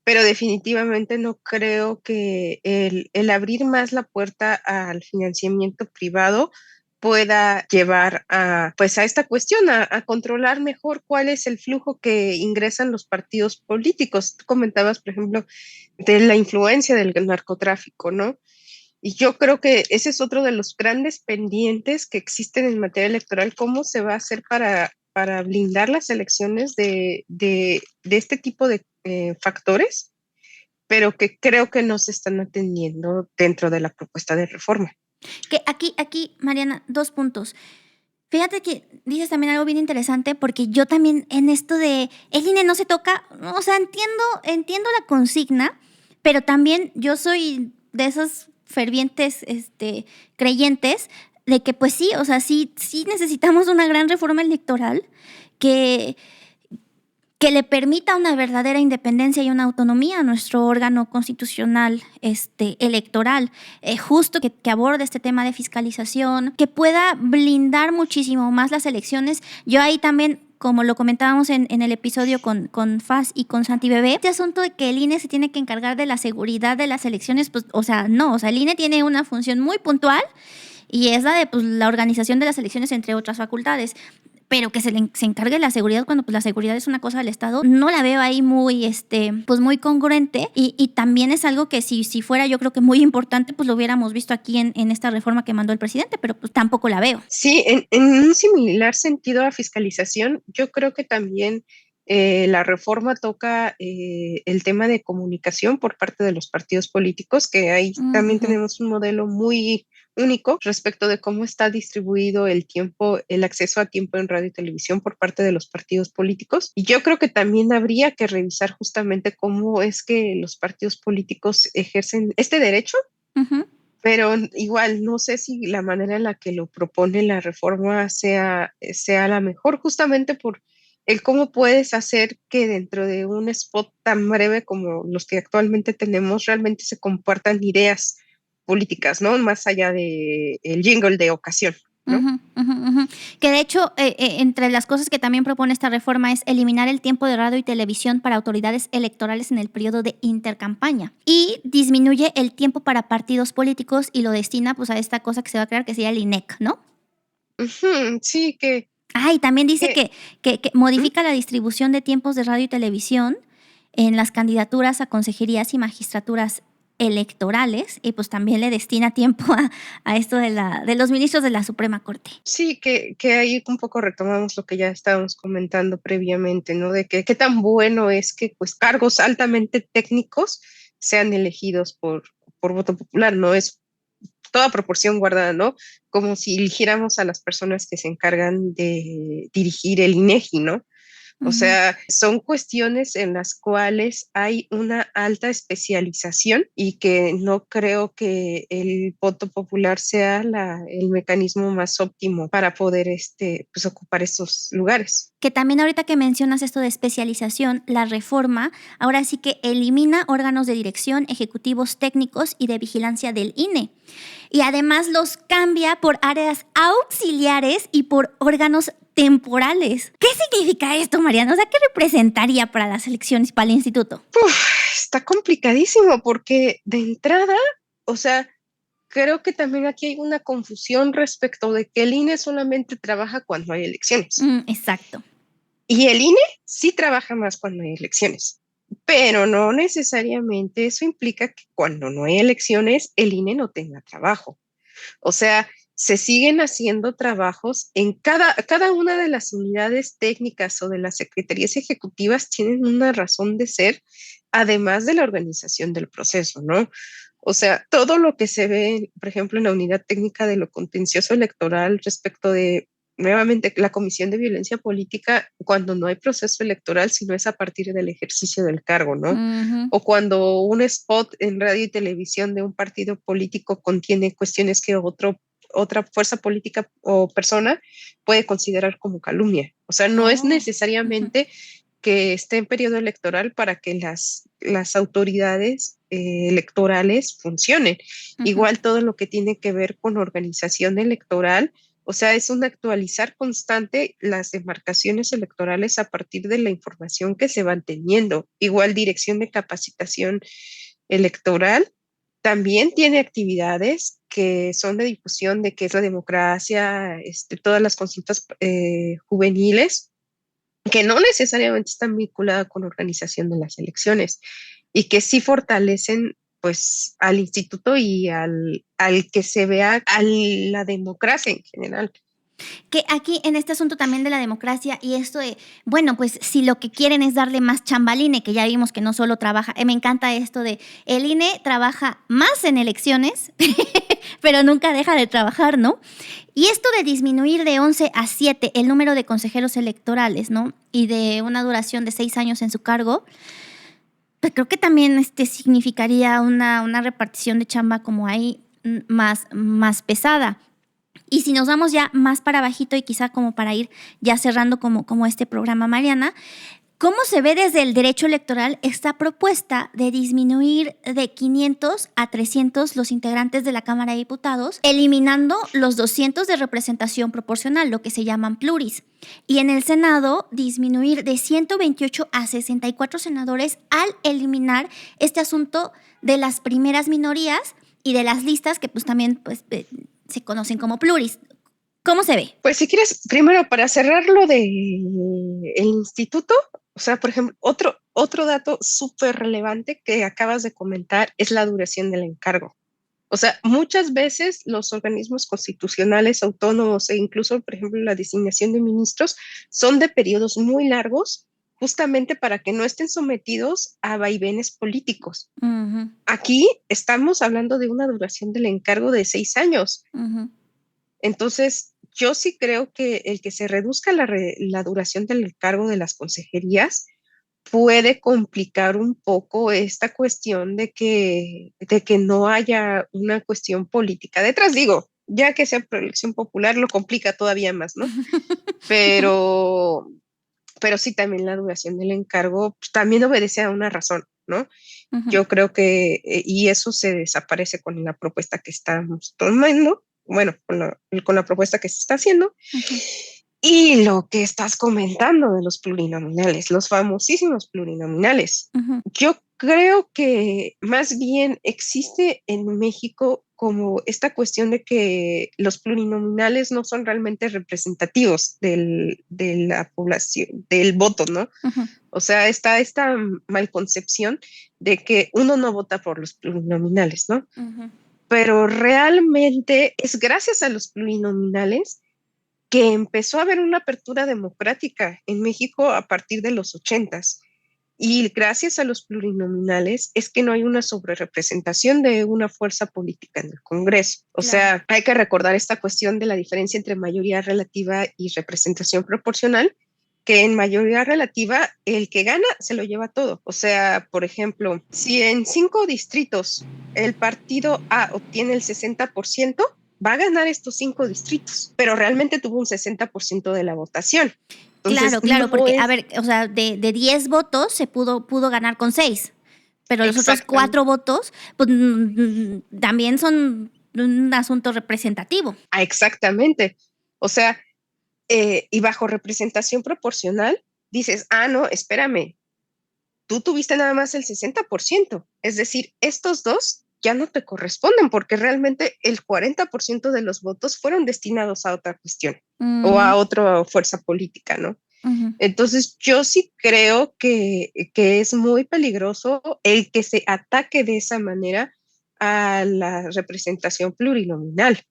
pero definitivamente no creo que el abrir más la puerta al financiamiento privado pueda llevar a, pues a esta cuestión, a controlar mejor cuál es el flujo que ingresan los partidos políticos. Tú comentabas, por ejemplo, de la influencia del narcotráfico, ¿no? Y yo creo que ese es otro de los grandes pendientes que existen en materia electoral, cómo se va a hacer para blindar las elecciones de este tipo de factores, pero que creo que no se están atendiendo dentro de la propuesta de reforma. Que aquí, Mariana, 2 puntos. Fíjate que dices también algo bien interesante porque yo también en esto de el INE no se toca, o sea, entiendo la consigna, pero también yo soy de esos fervientes creyentes de que pues sí, o sea, sí necesitamos una gran reforma electoral que que le permita una verdadera independencia y una autonomía a nuestro órgano constitucional electoral, justo que aborde este tema de fiscalización, que pueda blindar muchísimo más las elecciones. Yo ahí también, como lo comentábamos en el episodio con Faz y con Santi Bebé, este asunto de que el INE se tiene que encargar de la seguridad de las elecciones, pues, o sea, no, o sea, el INE tiene una función muy puntual y es la de pues, la organización de las elecciones, entre otras facultades, pero que se encargue de la seguridad cuando pues la seguridad es una cosa del Estado, no la veo ahí muy, pues muy congruente y también es algo que si fuera yo creo que muy importante, pues lo hubiéramos visto aquí en esta reforma que mandó el presidente, pero pues tampoco la veo. Sí, en un similar sentido a fiscalización, yo creo que también la reforma toca el tema de comunicación por parte de los partidos políticos, que ahí también Ujú. tenemos un modelo muy único respecto de cómo está distribuido el tiempo, el acceso a tiempo en radio y televisión por parte de los partidos políticos. Y yo creo que también habría que revisar justamente cómo es que los partidos políticos ejercen este derecho Ujú. pero igual no sé si la manera en la que lo propone la reforma sea la mejor, justamente por el cómo puedes hacer que dentro de un spot tan breve como los que actualmente tenemos realmente se compartan ideas políticas, ¿no? Más allá de el jingle de ocasión, ¿no? Ujú, ujú, ujú. Que de hecho, entre las cosas que también propone esta reforma es eliminar el tiempo de radio y televisión para autoridades electorales en el periodo de intercampaña y disminuye el tiempo para partidos políticos y lo destina pues a esta cosa que se va a crear que sería el INEC, ¿no? Ujú, sí, Ah, y también dice que, que modifica la distribución de tiempos de radio y televisión en las candidaturas a consejerías y magistraturas electorales y pues también le destina tiempo a esto de los ministros de la Suprema Corte. sí, que ahí un poco retomamos lo que ya estábamos comentando previamente, ¿no? De que qué tan bueno es que pues cargos altamente técnicos sean elegidos por voto popular, ¿no? Es toda proporción guardada, ¿no? Como si eligiéramos a las personas que se encargan de dirigir el INEGI, ¿no? O Ujú. sea, son cuestiones en las cuales hay una alta especialización y que no creo que el voto popular sea el mecanismo más óptimo para poder pues, ocupar estos lugares. Que también ahorita que mencionas esto de especialización, la reforma ahora sí que elimina órganos de dirección, ejecutivos técnicos y de vigilancia del INE. Y además los cambia por áreas auxiliares y por órganos temporales. ¿Qué significa esto, Mariana? O sea, ¿qué representaría para las elecciones, para el instituto? Está complicadísimo porque de entrada, o sea, creo que también aquí hay una confusión respecto de que el INE solamente trabaja cuando hay elecciones. Exacto. Y el INE sí trabaja más cuando hay elecciones, pero no necesariamente eso implica que cuando no hay elecciones el INE no tenga trabajo. O sea, se siguen haciendo trabajos en cada una de las unidades técnicas o de las secretarías ejecutivas tienen una razón de ser, además de la organización del proceso, ¿no? O sea, todo lo que se ve, por ejemplo, en la unidad técnica de lo contencioso electoral respecto de, nuevamente, la Comisión de Violencia Política, cuando no hay proceso electoral, sino es a partir del ejercicio del cargo, ¿no? Ujú, O cuando un spot en radio y televisión de un partido político contiene cuestiones que otra fuerza política o persona puede considerar como calumnia. O sea, no es oh, ujú, necesariamente que esté en periodo electoral para que las autoridades electorales funcionen. ujú, Igual todo lo que tiene que ver con organización electoral, o sea, es un actualizar constante las demarcaciones electorales a partir de la información que se van teniendo. Igual dirección de capacitación electoral también tiene actividades que son de difusión de qué es la democracia, todas las consultas juveniles que no necesariamente están vinculadas con organización de las elecciones y que sí fortalecen pues al instituto y al que se vea a la democracia en general. que aquí en este asunto también de la democracia y esto de, bueno, pues si lo que quieren es darle más chamba al INE, que ya vimos que no solo trabaja, me encanta esto de, el INE trabaja más en elecciones, pero nunca deja de trabajar, ¿no? Y esto de disminuir de 11 a 7 el número de consejeros electorales, ¿no? Y de una duración de 6 años en su cargo, pues creo que también significaría una repartición de chamba como ahí más pesada. Y si nos vamos ya más para bajito y quizá como para ir ya cerrando como este programa, Mariana, ¿cómo se ve desde el derecho electoral esta propuesta de disminuir de 500 a 300 los integrantes de la Cámara de Diputados, eliminando los 200 de representación proporcional, lo que se llaman pluris? Y en el Senado, disminuir de 128 a 64 senadores al eliminar este asunto de las primeras minorías y de las listas que pues también pues, se conocen como pluris. ¿Cómo se ve? Pues si quieres, primero para cerrar lo de el instituto, o sea, por ejemplo, otro dato súper relevante que acabas de comentar es la duración del encargo. O sea, muchas veces los organismos constitucionales autónomos e incluso, por ejemplo, la designación de ministros son de periodos muy largos, justamente para que no estén sometidos a vaivenes políticos. Uh -huh, Aquí estamos hablando de una duración del encargo de 6 años. uh -huh. Entonces, yo sí creo que el que se reduzca la duración del encargo de las consejerías puede complicar un poco esta cuestión de que no haya una cuestión política detrás. Digo, ya que sea por elección popular, lo complica todavía más, ¿no? Pero, pero sí, también la duración del encargo pues, también obedece a una razón, ¿no? Ujú, Yo creo que, y eso se desaparece con la propuesta que estamos tomando, bueno, con la propuesta que se está haciendo. ujú, Y lo que estás comentando de los plurinominales, los famosísimos plurinominales. ujú, Yo creo que más bien existe en México como esta cuestión de que los plurinominales no son realmente representativos de la población, del voto, ¿no? ujú. O sea, está esta malconcepción de que uno no vota por los plurinominales, ¿no? Ujú. Pero realmente es gracias a los plurinominales que empezó a haber una apertura democrática en México a partir de los ochentas. Y gracias a los plurinominales es que no hay una sobrerepresentación de una fuerza política en el Congreso. O Claro. sea, hay que recordar esta cuestión de la diferencia entre mayoría relativa y representación proporcional, que en mayoría relativa el que gana se lo lleva todo. O sea, por ejemplo, si en 5 distritos el partido A obtiene el 60%, va a ganar estos 5 distritos, pero realmente tuvo un 60% de la votación. Entonces, Claro, claro, no porque, a es ver, o sea, de 10 votos se pudo ganar con 6, pero los otros exactamente. 4 votos, pues también son un asunto representativo. Exactamente. O sea, y bajo representación proporcional, dices, ah, no, espérame, tú tuviste nada más el 60%. Es decir, estos dos ya no te corresponden porque realmente el 40% de los votos fueron destinados a otra cuestión o Ujú, a otra fuerza política, ¿no? ujú. Entonces, yo sí creo que es muy peligroso el que se ataque de esa manera a la representación plurinominal,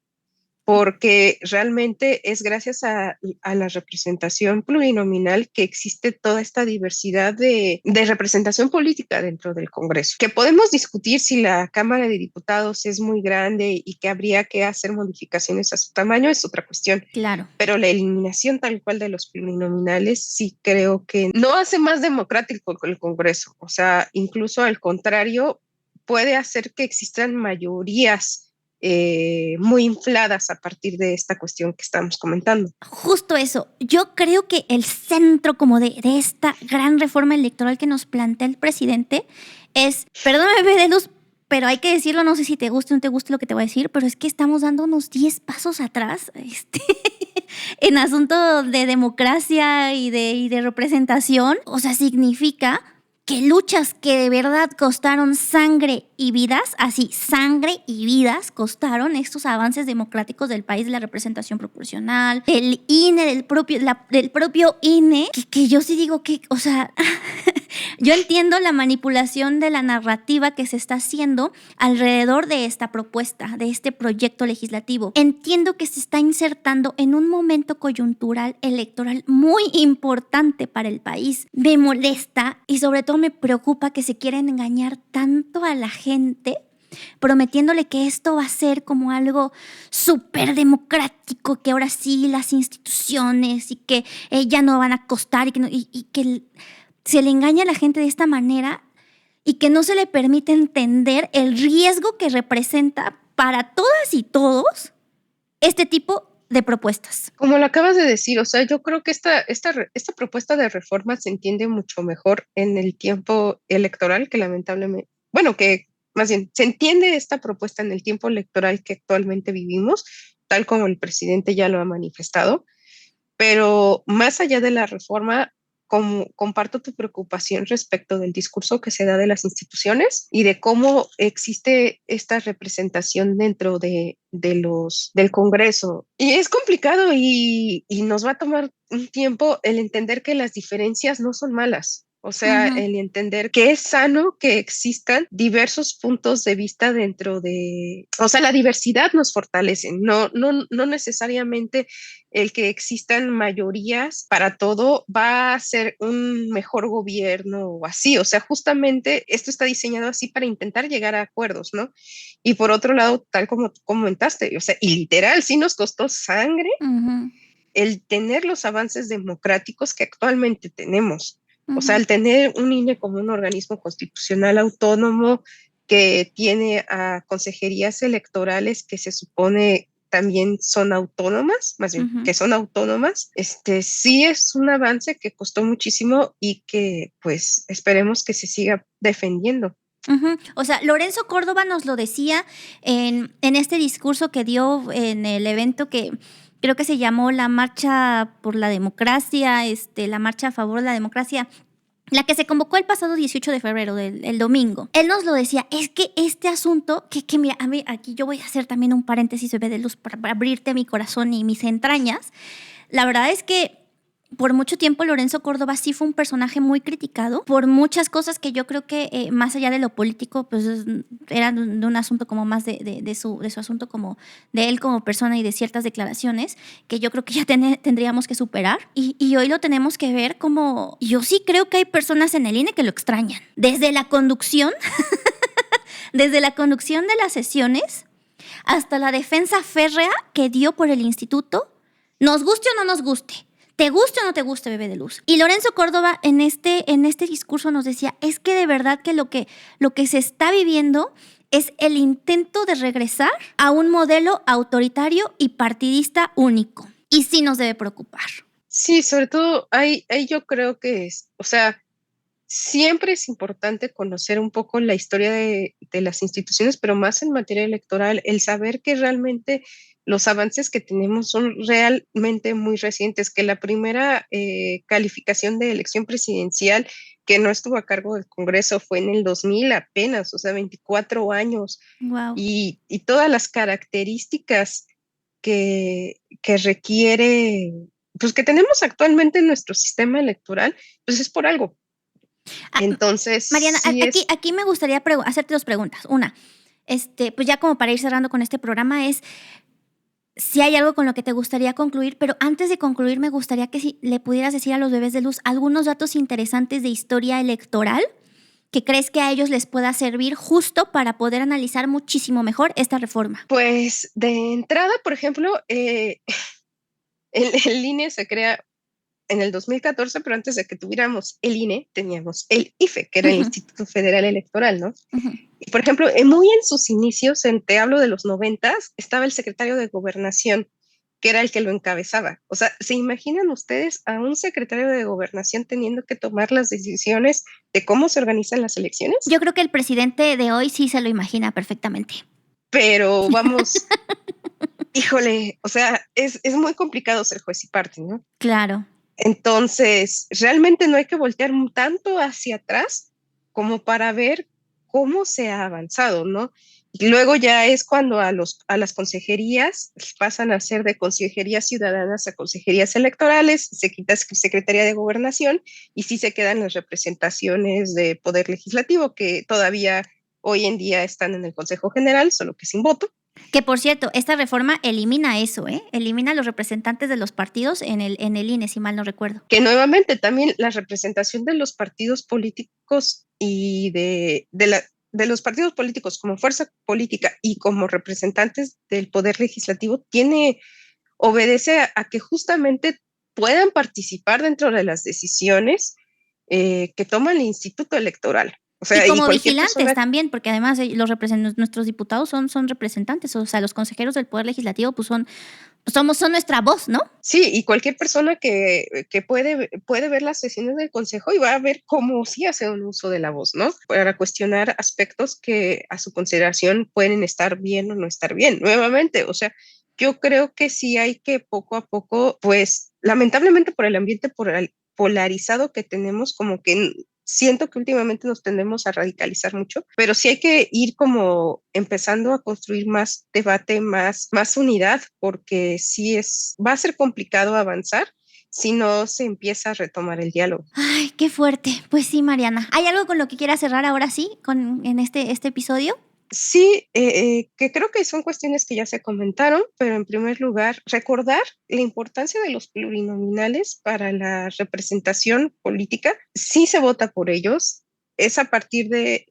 porque realmente es gracias a la representación plurinominal que existe toda esta diversidad de representación política dentro del Congreso. Que podemos discutir si la Cámara de Diputados es muy grande y que habría que hacer modificaciones a su tamaño, es otra cuestión, Claro. pero la eliminación tal cual de los plurinominales sí creo que no hace más democrático el Congreso, o sea, incluso al contrario, puede hacer que existan mayorías muy infladas a partir de esta cuestión que estamos comentando. Justo eso. Yo creo que el centro como de esta gran reforma electoral que nos plantea el presidente es, perdóname, Bebe de Luz, pero hay que decirlo, no sé si te gusta o no te gusta lo que te voy a decir, pero es que estamos dando unos 10 pasos atrás, en asunto de democracia y de representación. O sea, significa que luchas que de verdad costaron sangre y vidas, así, sangre y vidas costaron estos avances democráticos del país, de la representación proporcional, del INE, del propio INE, que yo sí digo que, o sea, yo entiendo la manipulación de la narrativa que se está haciendo alrededor de esta propuesta, de este proyecto legislativo. Entiendo que se está insertando en un momento coyuntural electoral muy importante para el país. Me molesta y sobre todo me preocupa que se quieran engañar tanto a la gente prometiéndole que esto va a ser como algo súper democrático, que ahora sí las instituciones y que ya no van a costar y que, y que se le engaña a la gente de esta manera y que no se le permite entender el riesgo que representa para todas y todos este tipo de propuestas. Como lo acabas de decir, o sea, yo creo que esta propuesta de reforma se entiende mucho mejor en el tiempo electoral que lamentablemente, bueno, que más bien se entiende esta propuesta en el tiempo electoral que actualmente vivimos, tal como el presidente ya lo ha manifestado. Pero más allá de la reforma, comparto tu preocupación respecto del discurso que se da de las instituciones y de cómo existe esta representación dentro del Congreso. Y es complicado y nos va a tomar un tiempo el entender que las diferencias no son malas. O sea, Ujú. el entender que es sano que existan diversos puntos de vista o sea, la diversidad nos fortalece, no necesariamente el que existan mayorías para todo va a ser un mejor gobierno o así. O sea, justamente esto está diseñado así para intentar llegar a acuerdos, ¿no? Y por otro lado, tal como tú comentaste, o sea, y literal, sí nos costó sangre Ujú. el tener los avances democráticos que actualmente tenemos. O sea, Ujú, al tener un INE como un organismo constitucional autónomo que tiene a consejerías electorales que se supone también son autónomas, más bien ujú. que son autónomas, sí es un avance que costó muchísimo y que pues esperemos que se siga defendiendo. Ujú. O sea, Lorenzo Córdoba nos lo decía en este discurso que dio en el evento que creo que se llamó la Marcha por la Democracia, la Marcha a favor de la democracia, la que se convocó el pasado 18 de febrero, el domingo. Él nos lo decía, es que este asunto, que mira, a mí aquí yo voy a hacer también un paréntesis, bebé de luz, para abrirte mi corazón y mis entrañas. La verdad es que por mucho tiempo Lorenzo Córdoba sí fue un personaje muy criticado por muchas cosas que yo creo que más allá de lo político, pues era de un asunto como más de su asunto como de él como persona y de ciertas declaraciones que yo creo que ya tendríamos que superar y hoy lo tenemos que ver como, yo sí creo que hay personas en el INE que lo extrañan. Desde la conducción de las sesiones hasta la defensa férrea que dio por el instituto, nos guste o no nos guste. Te guste o no te guste, bebé de luz. Y Lorenzo Córdoba en este discurso nos decía, es que de verdad que lo que se está viviendo es el intento de regresar a un modelo autoritario y partidista único. Y sí nos debe preocupar. Sí, sobre todo ahí yo creo que es, o sea, siempre es importante conocer un poco la historia de las instituciones, pero más en materia electoral, el saber que realmente los avances que tenemos son realmente muy recientes, que la primera calificación de elección presidencial que no estuvo a cargo del Congreso fue en el 2000 apenas, o sea, 24 años, Wow. y todas las características que requiere, pues que tenemos actualmente en nuestro sistema electoral, pues es por algo. Ah, Entonces, Mariana, sí es, aquí me gustaría hacerte dos preguntas. Una, pues ya como para ir cerrando con este programa es si hay algo con lo que te gustaría concluir, pero antes de concluir me gustaría que si le pudieras decir a los bebés de luz algunos datos interesantes de historia electoral que crees que a ellos les pueda servir justo para poder analizar muchísimo mejor esta reforma. pues de entrada, por ejemplo, el INE se crea en el 2014, pero antes de que tuviéramos el INE, teníamos el IFE, que era el Ujú, Instituto Federal Electoral, ¿no? ujú. Y por ejemplo, muy en sus inicios, te hablo de los 90s, estaba el secretario de Gobernación, que era el que lo encabezaba. O sea, ¿se imaginan ustedes a un secretario de Gobernación teniendo que tomar las decisiones de cómo se organizan las elecciones? Yo creo que el presidente de hoy sí se lo imagina perfectamente. Pero vamos, híjole, o sea, es muy complicado ser juez y parte, ¿no? Claro. Entonces, realmente no hay que voltear tanto hacia atrás como para ver cómo se ha avanzado, ¿no? Y luego ya es cuando a las consejerías pasan a ser de consejerías ciudadanas a consejerías electorales, se quita Secretaría de Gobernación y sí se quedan las representaciones de Poder Legislativo que todavía hoy en día están en el Consejo General, solo que sin voto. Que por cierto, esta reforma elimina eso, ¿eh? Elimina a los representantes de los partidos en el INE, si mal no recuerdo. Que nuevamente también la representación de los partidos políticos y de los partidos políticos como fuerza política y como representantes del poder legislativo obedece a que justamente puedan participar dentro de las decisiones que toma el Instituto Electoral. O Y sea, y como cualquier vigilantes persona. también, porque además nuestros diputados son representantes, o sea, los consejeros del Poder Legislativo pues son nuestra voz, ¿no? Sí, y cualquier persona que puede ver las sesiones del consejo y va a ver cómo sí hace un uso de la voz, ¿no? Para cuestionar aspectos que a su consideración pueden estar bien o no estar bien. Nuevamente, o sea, yo creo que sí hay que poco a poco, pues lamentablemente por el ambiente polarizado que tenemos, como que siento que últimamente nos tendemos a radicalizar mucho, pero sí hay que ir como empezando a construir más debate, más unidad, porque sí va a ser complicado avanzar si no se empieza a retomar el diálogo. Ay, qué fuerte. Pues sí, Mariana. ¿Hay algo con lo que quieras cerrar ahora sí, en este episodio? Sí, que creo que son cuestiones que ya se comentaron, pero en primer lugar, recordar la importancia de los plurinominales para la representación política. Sí se vota por ellos, es a partir de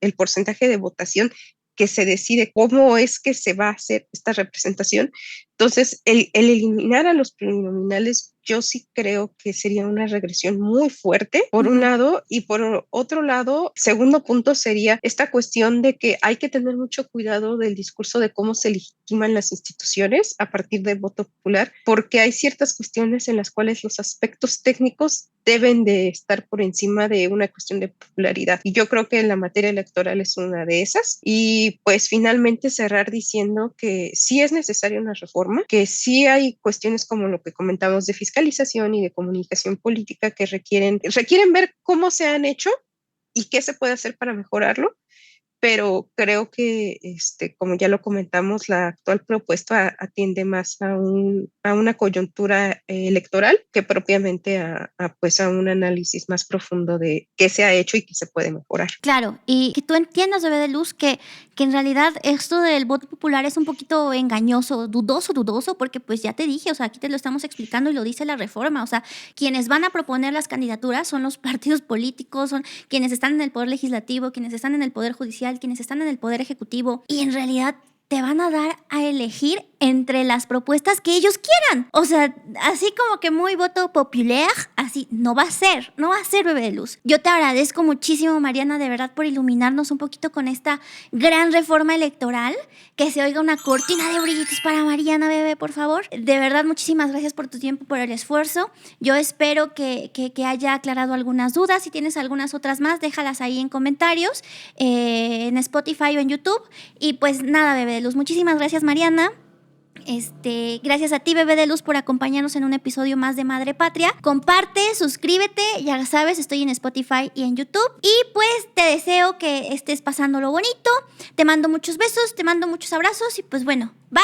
el porcentaje de votación que se decide cómo es que se va a hacer esta representación. Entonces, el eliminar a los plurinominales yo sí creo que sería una regresión muy fuerte, por un lado, y por otro lado, segundo punto sería esta cuestión de que hay que tener mucho cuidado del discurso de cómo se legitiman las instituciones a partir del voto popular, porque hay ciertas cuestiones en las cuales los aspectos técnicos deben de estar por encima de una cuestión de popularidad. Y yo creo que la materia electoral es una de esas. Y pues finalmente cerrar diciendo que sí es necesaria una reforma, que sí hay cuestiones como lo que comentamos de fiscalización y de comunicación política que requieren ver cómo se han hecho y qué se puede hacer para mejorarlo, pero creo que, como ya lo comentamos, la actual propuesta atiende más a una coyuntura electoral que propiamente pues a un análisis más profundo de qué se ha hecho y qué se puede mejorar. Claro, y que tú entiendas, bebé de luz, que en realidad esto del voto popular es un poquito engañoso, dudoso, porque pues ya te dije, o sea, aquí te lo estamos explicando y lo dice la reforma, o sea, quienes van a proponer las candidaturas son los partidos políticos, son quienes están en el poder legislativo, quienes están en el poder judicial, quienes están en el poder ejecutivo, y en realidad te van a dar a elegir entre las propuestas que ellos quieran. O sea, así como que muy voto popular, así no va a ser, bebé de luz. Yo te agradezco muchísimo, Mariana, de verdad, por iluminarnos un poquito con esta gran reforma electoral. Que se oiga una cortina de brillitos para Mariana, bebé, por favor. De verdad, muchísimas gracias por tu tiempo, por el esfuerzo. Yo espero que haya aclarado algunas dudas. Si tienes algunas otras más, déjalas ahí en comentarios, en Spotify o en YouTube. Y pues nada, bebé de luz, muchísimas gracias, Mariana. Gracias a ti, bebé de luz, por acompañarnos en un episodio más de Madre Patria. Comparte, suscríbete, ya sabes, estoy en Spotify y en YouTube. Y pues te deseo que estés pasándolo bonito. Te mando muchos besos, te mando muchos abrazos y pues bueno, bye.